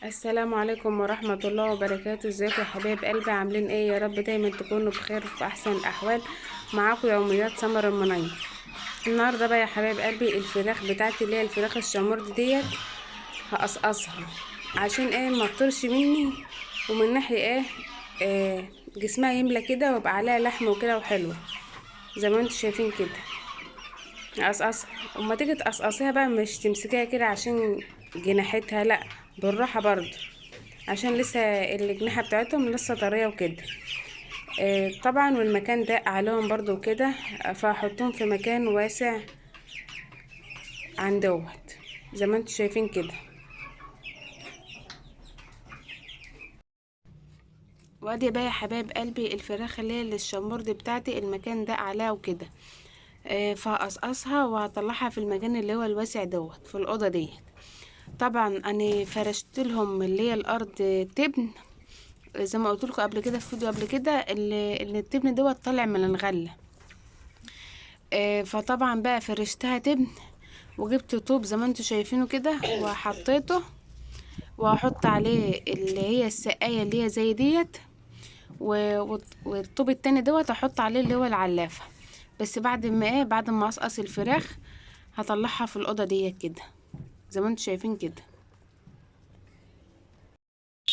السلام عليكم ورحمة الله وبركاته. ازيكم يا حبايب قلبي؟ عاملين ايه؟ يا رب دايما تكونوا بخير في احسن الاحوال. معاكم يوميات سمر المنيم. النهارده بقى يا حبايب قلبي الفراخ بتاعتي اللي هي الفراخ الشامورد ديت هقصقصها عشان ايه ما تطرش مني، ومن ناحية جسمها يملى كده ويبقى عليها لحم وكده وحلوة زي ما انتم شايفين كده. اقصقصها وما تيجي تقصقصيها بقى مش تمسكيها كده عشان جناحتها، لا، بالراحة برضو عشان لسه الجناحة بتاعتهم لسه طرية وكده. طبعا والمكان ضاق عليهم برضو وكده، فهحطهم في مكان واسع عن دوت زي ما انتم شايفين كده. وادي بقى يا حبايب قلبي الفراخ اللي هي الشمبرد بتاعتي المكان ضاق عليها وكده. فهقصقصها وهطلعها في المكان اللي هو الواسع دوت في الأوضة ديت. طبعا انا فرشت لهم اللي هي الارض تبن، زي ما قلت لكم قبل كده في فيديو قبل كده اللي التبن دوت طالع من الغله. فطبعا بقى فرشتها تبن وجبت طوب زي ما انتم شايفينه كده وحطيته، وهحط عليه اللي هي السقايه اللي هي زي ديت، والطوب التاني دوت احط عليه اللي هو العلافه. بس بعد ما اقصقص الفراخ هطلعها في الاوضه ديت كده زي ما انتم شايفين كده.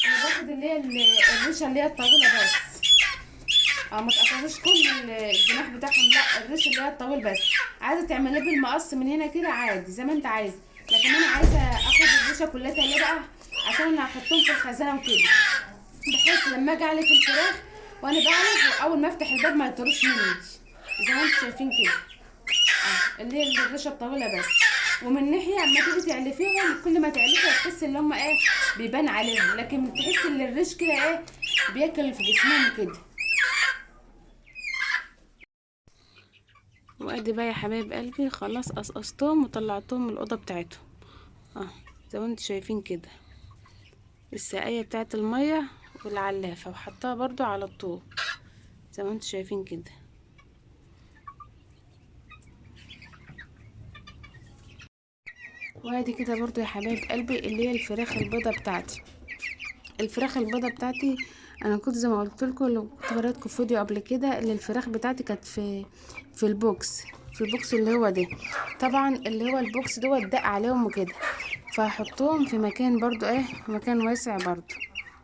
انا باخد اللي هي الريشه اللي هي الطويله بس، ما تقطعوش كل الجناح بتاعهم، لا الريش اللي هي الطويل بس. عايزه تعمليه بالمقص من هنا كده عادي زي ما انت عايزه، لكن انا عايزه اخد الريشه كلها ليه بقى؟ عشان انا هحطهم في الخزانه وكده، بحيث لما اجي اعلف الفراخ وانا بعلف اول ما افتح الباب ما يطروش مني زي ما انتم شايفين كده. اللي هي الريشه الطويله بس. ومن ناحيه اما تيجي تعلفيهم كل ما تعلفي هتحس ان هم بيبان عليهم، لكن تحس ان الريش كده بياكل في جسمهم كده. وادي بقى يا حبايب قلبي خلاص قصقصتهم وطلعتهم من الاوضه بتاعتهم. اه زي ما انتم شايفين كده السقايه بتاعت الميه والعلافه وحطها برضو على الطوب زي ما انتم شايفين كده. وادي كده برضو يا حبايب قلبي اللي هي الفراخ البيضه بتاعتي. الفراخ البيضه بتاعتي انا كنت زي ما قلت لكم، لو كنت وريتكم فيديو قبل كده، اللي الفراخ بتاعتي كانت في البوكس، في البوكس اللي هو ده. طبعا اللي هو البوكس دوت دق عليهم وكده، فهحطهم في مكان برضو مكان واسع برضو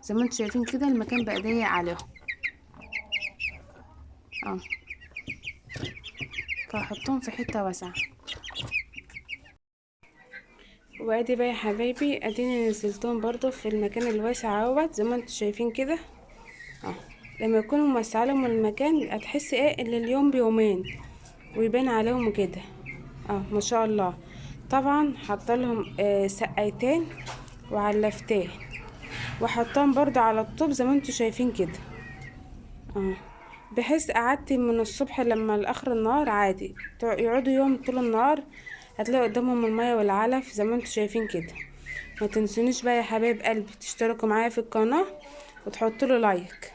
زي ما انتم شايفين كده. المكان بقى ضيق عليهم اه، فهحطهم في حته واسعه. وادي بقى يا حبايبي اديني نزلتهم برضو في المكان الواسع اهوت زي ما انتم شايفين كده. اه لما يكونوا موسع لهم المكان هتحس ان اليوم بيومين ويبان عليهم كده. ما شاء الله. طبعا حط لهم سقايتين وعلفتين وحطهم برضو على الطوب زي ما انتم شايفين كده. بحيث قعدت من الصبح لما لاخر النهار عادي يقعدوا يوم طول النهار هتلاقوا قدامهم المية والعلف زي ما انتم شايفين كده. ما تنسونيش بقى يا حبايب قلبي تشتركوا معايا في القناة وتحطوا له لايك.